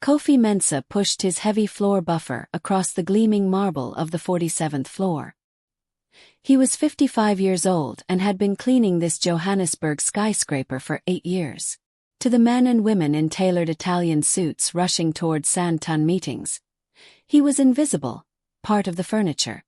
Kofi Mensah pushed his heavy floor buffer across the gleaming marble of the 47th floor. He was 55 years old and had been cleaning this Johannesburg skyscraper for 8 years. To the men and women in tailored Italian suits rushing toward sand ton meetings, he was invisible, part of the furniture.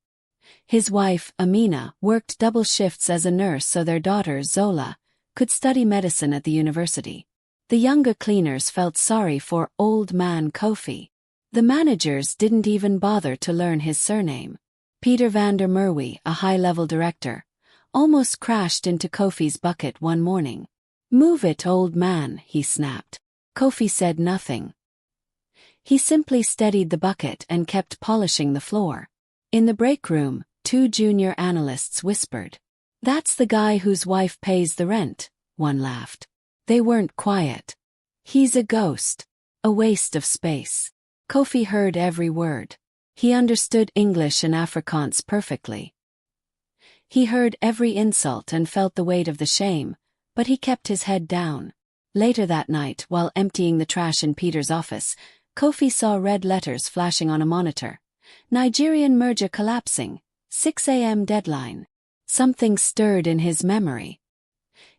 His wife, Amina, worked double shifts as a nurse so their daughter, Zola, could study medicine at the university. The younger cleaners felt sorry for old man Kofi. The managers didn't even bother to learn his surname. Peter van der Merwe, a high-level director, almost crashed into Kofi's bucket one morning. "Move it, old man," he snapped. Kofi said nothing. He simply steadied the bucket and kept polishing the floor. In the break room, 2 junior analysts whispered. "That's the guy whose wife pays the rent," one laughed. They weren't quiet. "He's a ghost. A waste of space." Kofi heard every word. He understood English and Afrikaans perfectly. He heard every insult and felt the weight of the shame, but he kept his head down. Later that night, while emptying the trash in Peter's office, Kofi saw red letters flashing on a monitor. "Nigerian merger collapsing. 6 a.m. deadline." Something stirred in his memory.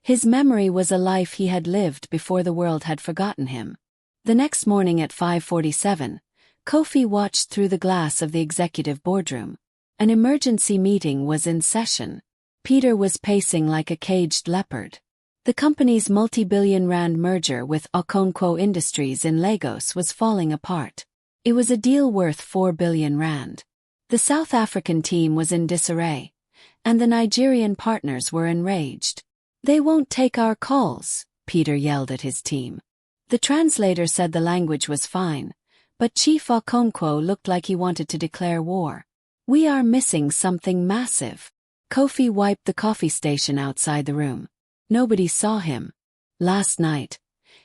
His memory was a life he had lived before the world had forgotten him. The next morning at 5:47, Kofi watched through the glass of the executive boardroom. An emergency meeting was in session. Peter was pacing like a caged leopard. The company's multi-billion rand merger with Okonkwo Industries in Lagos was falling apart. It was a deal worth 4 billion rand. The South African team was in disarray, and the Nigerian partners were enraged. "They won't take our calls," Peter yelled at his team. The translator said the language was fine, but Chief Okonkwo looked like he wanted to declare war. "We are missing something massive." Kofi wiped the coffee station outside the room. Nobody saw him. Last night,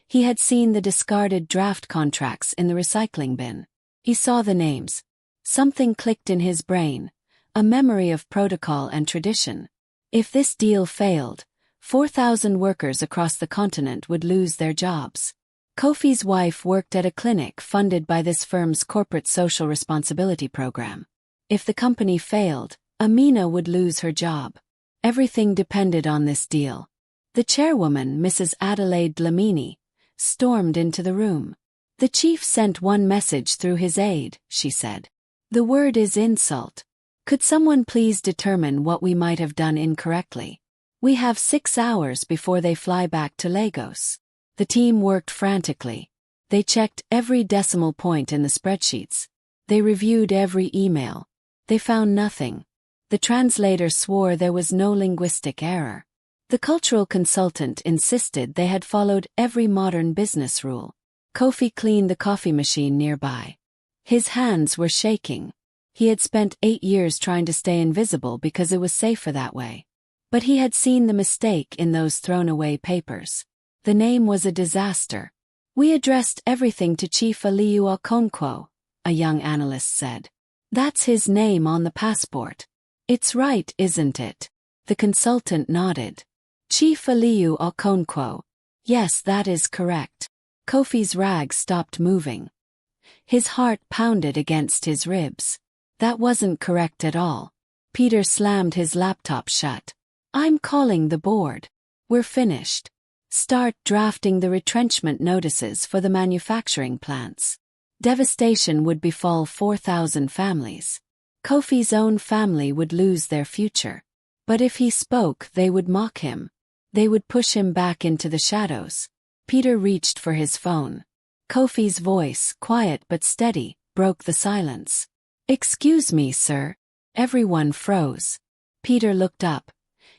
he had seen the discarded draft contracts in the recycling bin. He saw the names. Something clicked in his brain, a memory of protocol and tradition. If this deal failed, 4,000 workers across the continent would lose their jobs. Kofi's wife worked at a clinic funded by this firm's corporate social responsibility program. If the company failed, Amina would lose her job. Everything depended on this deal. The chairwoman, Mrs. Adelaide Dlamini, stormed into the room. "The chief sent one message through his aide," she said. "The word is insult. Could someone please determine what we might have done incorrectly? We have 6 hours before they fly back to Lagos." The team worked frantically. They checked every decimal point in the spreadsheets. They reviewed every email. They found nothing. The translator swore there was no linguistic error. The cultural consultant insisted they had followed every modern business rule. Kofi cleaned the coffee machine nearby. His hands were shaking. He had spent 8 years trying to stay invisible because it was safer that way. But he had seen the mistake in those thrown-away papers. The name was a disaster. "We addressed everything to Chief Aliyu Okonkwo," a young analyst said. "That's his name on the passport." "It's right, isn't it?" The consultant nodded. "Chief Aliyu Okonkwo. Yes, that is correct." Kofi's rags stopped moving. His heart pounded against his ribs. That wasn't correct at all. Peter slammed his laptop shut. "I'm calling the board. We're finished. Start drafting the retrenchment notices for the manufacturing plants. Devastation would befall 4,000 families. Kofi's own family would lose their future. But if he spoke, they would mock him. They would push him back into the shadows. Peter reached for his phone. Kofi's voice, quiet but steady, broke the silence. "Excuse me, sir." Everyone froze. Peter looked up.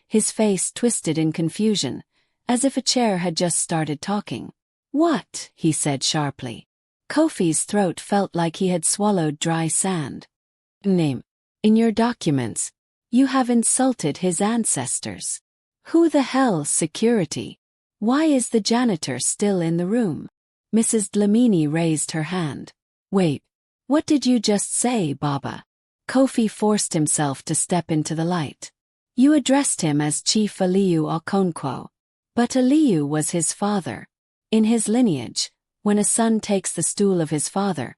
His face twisted in confusion, as if a chair had just started talking. "What?" he said sharply. Kofi's throat felt like he had swallowed dry sand. "Name. In your documents, you have insulted his ancestors." "Who the hell, security? Why is the janitor still in the room?" Mrs. Dlamini raised her hand. "Wait, what did you just say, Baba?" Kofi forced himself to step into the light. "You addressed him as Chief Aliyu Okonkwo. But Aliyu was his father. In his lineage, When a son takes the stool of his father,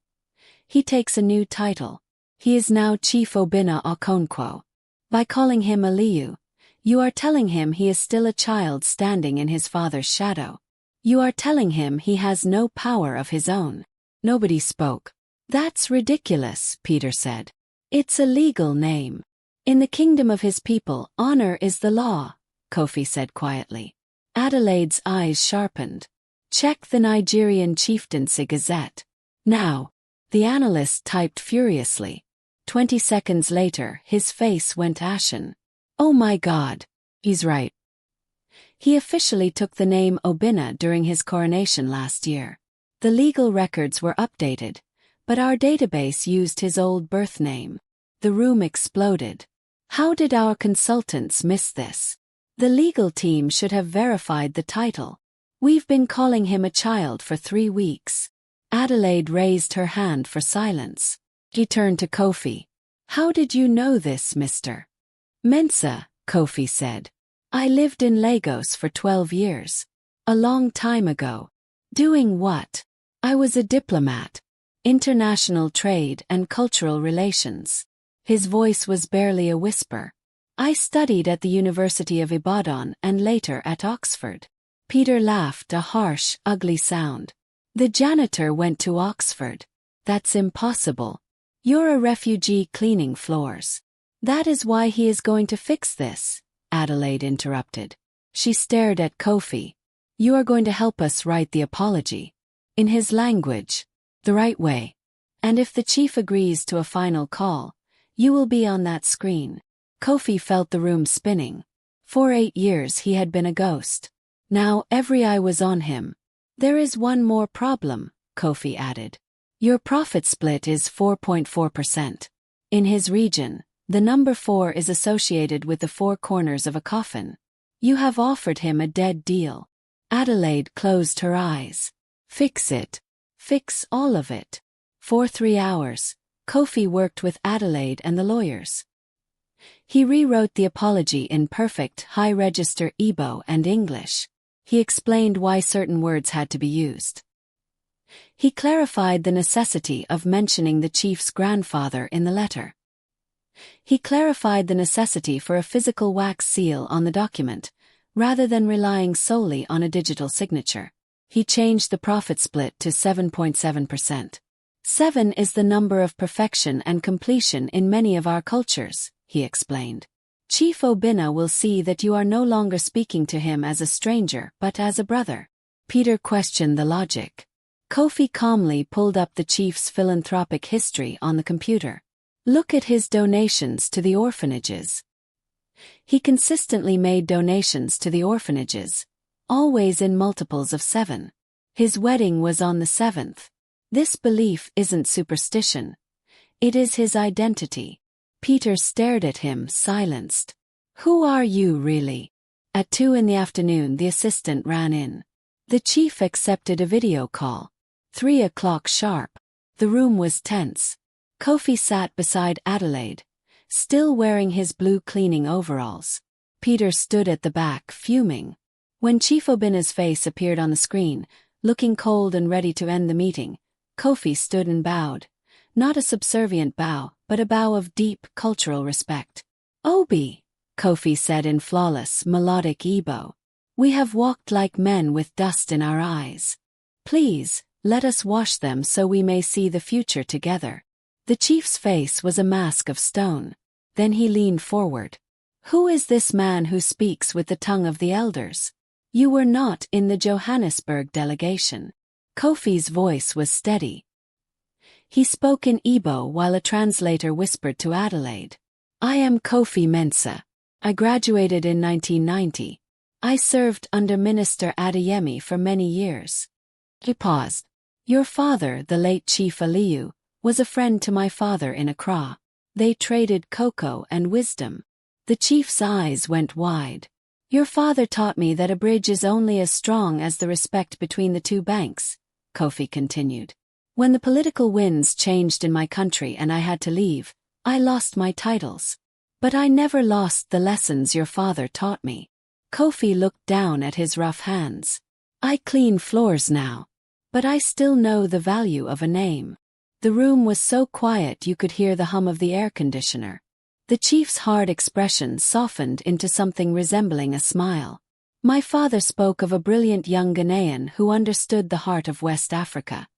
he takes a new title. He is now Chief Obinna Okonkwo. By calling him Aliyu, you are telling him he is still a child standing in his father's shadow. You are telling him he has no power of his own. Nobody spoke. That's ridiculous, Peter said. It's a legal name. In the kingdom of his people, honor is the law, Kofi said quietly. Adelaide's eyes sharpened. Check the Nigerian Chieftaincy Gazette. Now. The analyst typed furiously. 20 seconds later, his face went ashen. Oh my God. He's right. He officially took the name Obinna during his coronation last year. The legal records were updated, but our database used his old birth name. The room exploded. How did our consultants miss this? The legal team should have verified the title. We've been calling him a child for 3 weeks. Adelaide raised her hand for silence. He turned to Kofi. How did you know this, Mr. Mensah? Kofi said. I lived in Lagos for 12 years. A long time ago. Doing what? I was a diplomat. International trade and cultural relations. His voice was barely a whisper. I studied at the University of Ibadan and later at Oxford. Peter laughed, a harsh, ugly sound. The janitor went to Oxford. That's impossible. You're a refugee cleaning floors. That is why he is going to fix this, Adelaide interrupted. She stared at Kofi. You are going to help us write the apology. In his language. The right way. And if the chief agrees to a final call, you will be on that screen. Kofi felt the room spinning. For 8 years he had been a ghost. Now every eye was on him. There is one more problem, Kofi added. Your profit split is 4.4%. In his region, the number 4 is associated with the 4 corners of a coffin. You have offered him a dead deal. Adelaide closed her eyes. Fix it. Fix all of it. For 3 hours, Kofi worked with Adelaide and the lawyers. He rewrote the apology in perfect high-register Igbo and English. He explained why certain words had to be used. He clarified the necessity of mentioning the chief's grandfather in the letter. He clarified the necessity for a physical wax seal on the document, rather than relying solely on a digital signature. He changed the profit split to 7.7%. 7 is the number of perfection and completion in many of our cultures, he explained. Chief Obinna will see that you are no longer speaking to him as a stranger but as a brother. Peter questioned the logic. Kofi calmly pulled up the chief's philanthropic history on the computer. Look at his donations to the orphanages. He consistently made donations to the orphanages, always in multiples of 7. His wedding was on the 7th. This belief isn't superstition. It is his identity. Peter stared at him, silenced. Who are you really? At 2 in the afternoon the assistant ran in. The chief accepted a video call. 3 o'clock sharp. The room was tense. Kofi sat beside Adelaide, still wearing his blue cleaning overalls. Peter stood at the back, fuming. When Chief Obinna's face appeared on the screen, looking cold and ready to end the meeting, Kofi stood and bowed. Not a subservient bow, but a bow of deep cultural respect. Obi, Kofi said in flawless, melodic Igbo. We have walked like men with dust in our eyes. Please, let us wash them so we may see the future together. The chief's face was a mask of stone. Then he leaned forward. Who is this man who speaks with the tongue of the elders? You were not in the Johannesburg delegation. Kofi's voice was steady. He spoke in Igbo while a translator whispered to Adelaide. I am Kofi Mensah. I graduated in 1990. I served under Minister Adeyemi for many years. He paused. Your father, the late Chief Aliyu, was a friend to my father in Accra. They traded cocoa and wisdom. The chief's eyes went wide. Your father taught me that a bridge is only as strong as the respect between the two banks, Kofi continued. When the political winds changed in my country and I had to leave, I lost my titles. But I never lost the lessons your father taught me. Kofi looked down at his rough hands. I clean floors now. But I still know the value of a name. The room was so quiet you could hear the hum of the air conditioner. The chief's hard expression softened into something resembling a smile. My father spoke of a brilliant young Ghanaian who understood the heart of West Africa.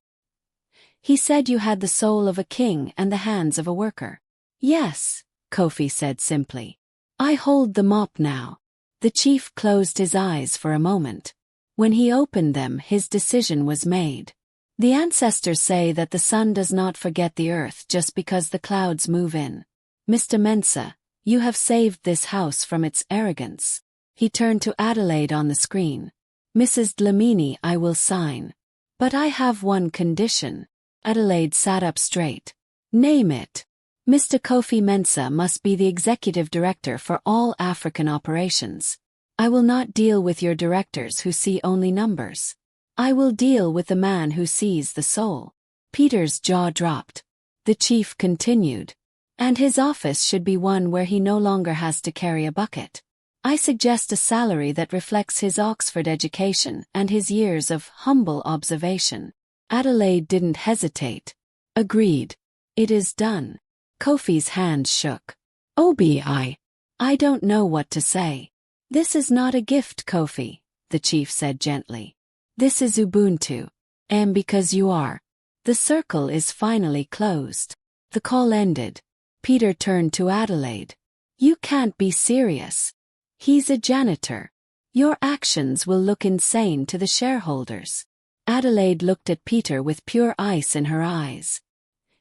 He said you had the soul of a king and the hands of a worker. Yes, Kofi said simply. I hold the mop now. The chief closed his eyes for a moment. When he opened them, his decision was made. The ancestors say that the sun does not forget the earth just because the clouds move in. Mr. Mensah, you have saved this house from its arrogance. He turned to Adelaide on the screen. Mrs. Dlamini, I will sign. But I have one condition. Adelaide sat up straight. Name it. Mr. Kofi Mensah must be the executive director for all African operations. I will not deal with your directors who see only numbers. I will deal with the man who sees the soul. Peter's jaw dropped. The chief continued. And his office should be one where he no longer has to carry a bucket. I suggest a salary that reflects his Oxford education and his years of humble observation. Adelaide didn't hesitate. Agreed. It is done. Kofi's hand shook. Obi, I don't know what to say. This is not a gift, Kofi, the chief said gently. This is Ubuntu. And because you are. The circle is finally closed. The call ended. Peter turned to Adelaide. You can't be serious. He's a janitor. Your actions will look insane to the shareholders. Adelaide looked at Peter with pure ice in her eyes.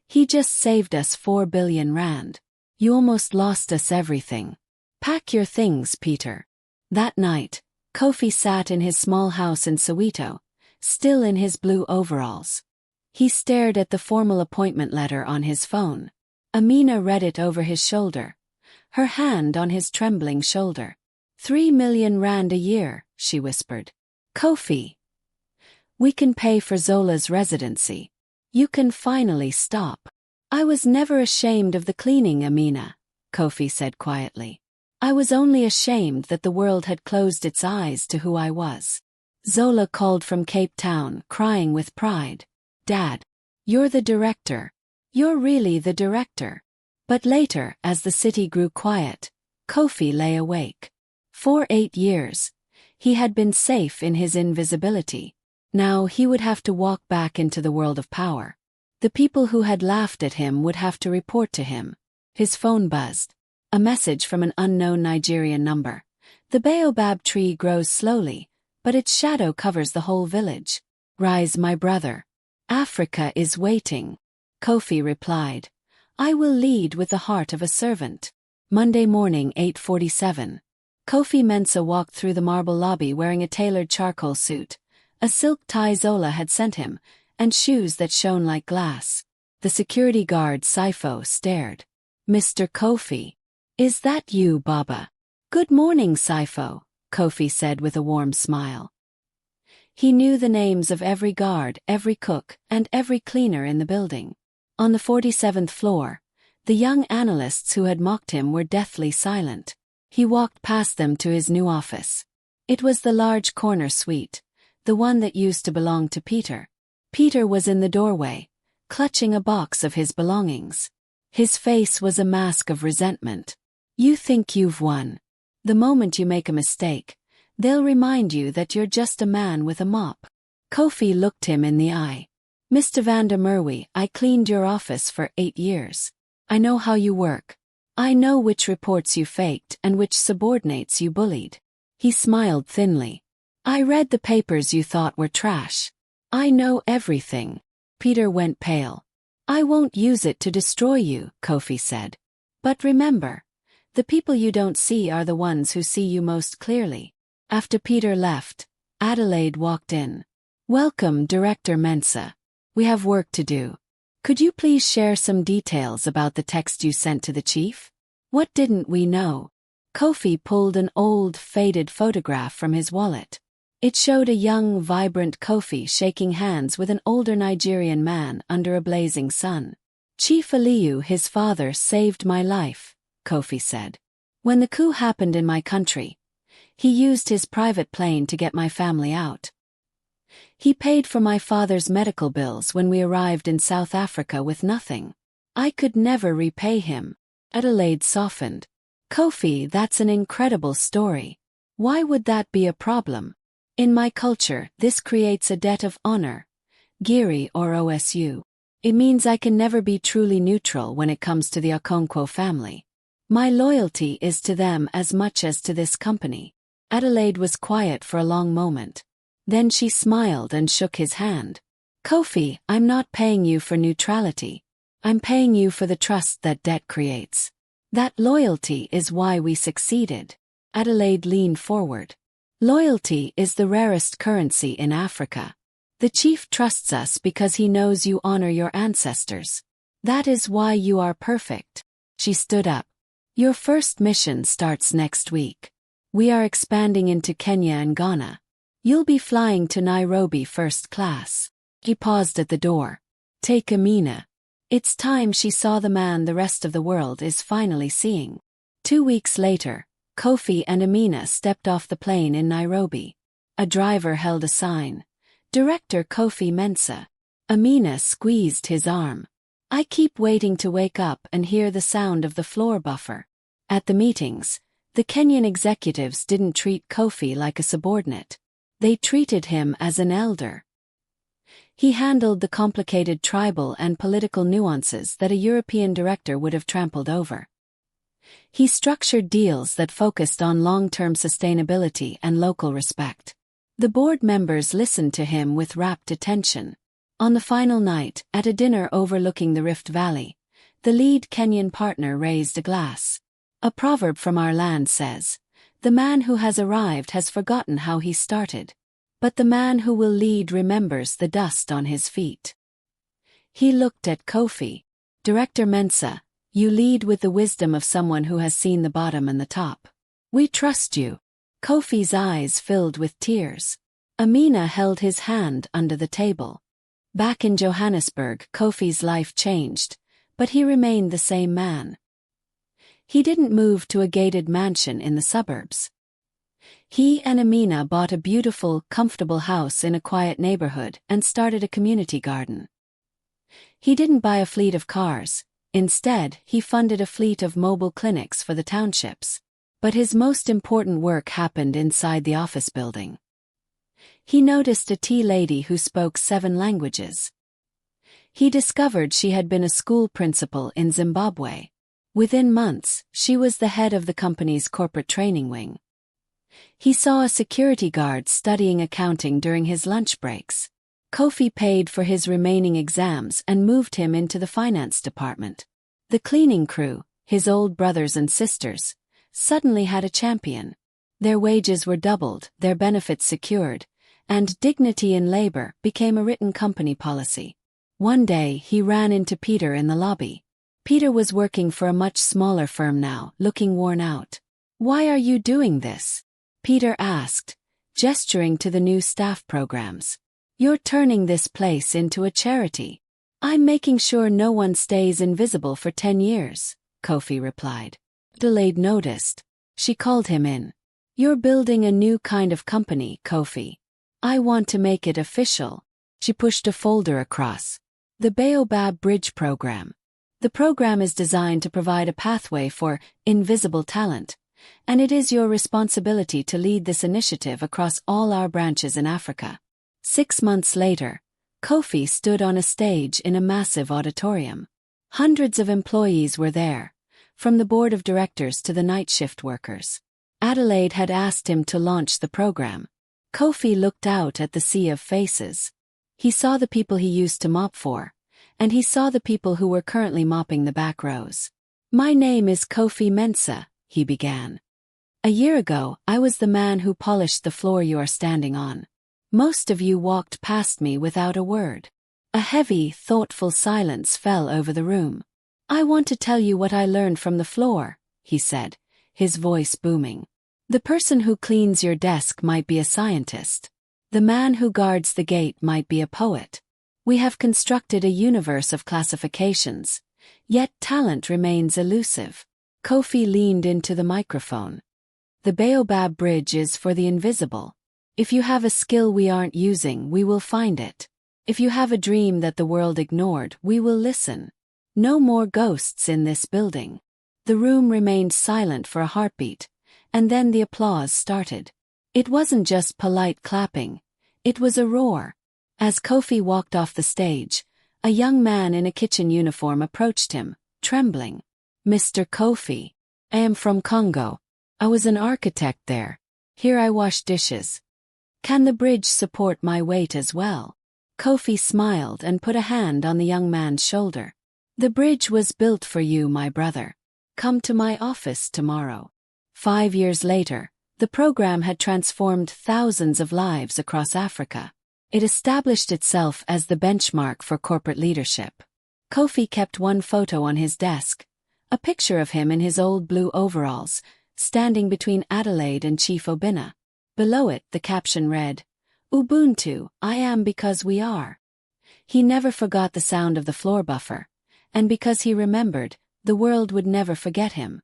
He just saved us 4 billion rand. You almost lost us everything. Pack your things, Peter. That night, Kofi sat in his small house in Soweto, still in his blue overalls. He stared at the formal appointment letter on his phone. Amina read it over his shoulder, her hand on his trembling shoulder. 3 million rand a year, she whispered. Kofi. We can pay for Zola's residency. You can finally stop. I was never ashamed of the cleaning, Amina, Kofi said quietly. I was only ashamed that the world had closed its eyes to who I was. Zola called from Cape Town, crying with pride. Dad, you're the director. You're really the director. But later, as the city grew quiet, Kofi lay awake. For 8 years, he had been safe in his invisibility. Now he would have to walk back into the world of power. The people who had laughed at him would have to report to him. His phone buzzed. A message from an unknown Nigerian number. The baobab tree grows slowly, but its shadow covers the whole village. Rise, my brother. Africa is waiting. Kofi replied. I will lead with the heart of a servant. Monday morning, 8:47. Kofi Mensah walked through the marble lobby wearing a tailored charcoal suit, a silk tie Zola had sent him, and shoes that shone like glass. The security guard Saifo stared. Mr. Kofi. Is that you, Baba? Good morning, Saifo, Kofi said with a warm smile. He knew the names of every guard, every cook, and every cleaner in the building. On the 47th floor, the young analysts who had mocked him were deathly silent. He walked past them to his new office. It was the large corner suite, the one that used to belong to Peter. Peter was in the doorway, clutching a box of his belongings. His face was a mask of resentment. You think you've won. The moment you make a mistake, they'll remind you that you're just a man with a mop. Kofi looked him in the eye. Mr. van der Merwe, I cleaned your office for 8 years. I know how you work. I know which reports you faked and which subordinates you bullied. He smiled thinly. I read the papers you thought were trash. I know everything. Peter went pale. I won't use it to destroy you, Kofi said. But remember, the people you don't see are the ones who see you most clearly. After Peter left, Adelaide walked in. Welcome, Director Mensah. We have work to do. Could you please share some details about the text you sent to the chief? What didn't we know? Kofi pulled an old, faded photograph from his wallet. It showed a young, vibrant Kofi shaking hands with an older Nigerian man under a blazing sun. Chief Aliyu, his father, saved my life, Kofi said. When the coup happened in my country, he used his private plane to get my family out. He paid for my father's medical bills when we arrived in South Africa with nothing. I could never repay him. Adelaide softened. Kofi, that's an incredible story. Why would that be a problem? In my culture, this creates a debt of honor. Giri or OSU. It means I can never be truly neutral when it comes to the Okonkwo family. My loyalty is to them as much as to this company. Adelaide was quiet for a long moment. Then she smiled and shook his hand. Kofi, I'm not paying you for neutrality. I'm paying you for the trust that debt creates. That loyalty is why we succeeded. Adelaide leaned forward. Loyalty is the rarest currency in Africa. The chief trusts us because he knows you honor your ancestors. That is why you are perfect. She stood up. Your first mission starts next week. We are expanding into Kenya and Ghana. You'll be flying to Nairobi first class. He paused at the door. Take Amina. It's time she saw the man the rest of the world is finally seeing. 2 weeks later, Kofi and Amina stepped off the plane in Nairobi. A driver held a sign. Director Kofi Mensah. Amina squeezed his arm. I keep waiting to wake up and hear the sound of the floor buffer. At the meetings, the Kenyan executives didn't treat Kofi like a subordinate. They treated him as an elder. He handled the complicated tribal and political nuances that a European director would have trampled over. He structured deals that focused on long-term sustainability and local respect. The board members listened to him with rapt attention. On the final night, at a dinner overlooking the Rift Valley, the lead Kenyan partner raised a glass. A proverb from our land says, "The man who has arrived has forgotten how he started. But the man who will lead remembers the dust on his feet." He looked at Kofi. Director Mensah, you lead with the wisdom of someone who has seen the bottom and the top. We trust you. Kofi's eyes filled with tears. Amina held his hand under the table. Back in Johannesburg, Kofi's life changed, but he remained the same man. He didn't move to a gated mansion in the suburbs. He and Amina bought a beautiful, comfortable house in a quiet neighborhood and started a community garden. He didn't buy a fleet of cars. Instead, he funded a fleet of mobile clinics for the townships. But his most important work happened inside the office building. He noticed a tea lady who spoke 7 languages. He discovered she had been a school principal in Zimbabwe. Within months, she was the head of the company's corporate training wing. He saw a security guard studying accounting during his lunch breaks. Kofi paid for his remaining exams and moved him into the finance department. The cleaning crew, his old brothers and sisters, suddenly had a champion. Their wages were doubled, their benefits secured, and dignity in labor became a written company policy. One day he ran into Peter in the lobby. Peter was working for a much smaller firm now, looking worn out. Why are you doing this? Peter asked, gesturing to the new staff programs. You're turning this place into a charity. I'm making sure no one stays invisible for 10 years, Kofi replied. Adelaide noticed. She called him in. You're building a new kind of company, Kofi. I want to make it official. She pushed a folder across. The Baobab Bridge Program. The program is designed to provide a pathway for invisible talent, and it is your responsibility to lead this initiative across all our branches in Africa. 6 months later, Kofi stood on a stage in a massive auditorium. Hundreds of employees were there, from the board of directors to the night shift workers. Adelaide had asked him to launch the program. Kofi looked out at the sea of faces. He saw the people he used to mop for, and he saw the people who were currently mopping the back rows. My name is Kofi Mensah, he began. A year ago, I was the man who polished the floor you are standing on. Most of you walked past me without a word. A heavy, thoughtful silence fell over the room. I want to tell you what I learned from the floor, he said, his voice booming. The person who cleans your desk might be a scientist. The man who guards the gate might be a poet. We have constructed a universe of classifications, yet talent remains elusive. Kofi leaned into the microphone. The Baobab Bridge is for the invisible. If you have a skill we aren't using, we will find it. If you have a dream that the world ignored, we will listen. No more ghosts in this building. The room remained silent for a heartbeat, and then the applause started. It wasn't just polite clapping, it was a roar. As Kofi walked off the stage, a young man in a kitchen uniform approached him, trembling. "Mr. Kofi, I am from Congo. I was an architect there. Here I wash dishes. Can the bridge support my weight as well?" Kofi smiled and put a hand on the young man's shoulder. "The bridge was built for you, my brother. Come to my office tomorrow." 5 years later, the program had transformed thousands of lives across Africa. It established itself as the benchmark for corporate leadership. Kofi kept one photo on his desk, a picture of him in his old blue overalls, standing between Adelaide and Chief Obinna. Below it, the caption read, "Ubuntu, I am because we are." He never forgot the sound of the floor buffer, and because he remembered, the world would never forget him.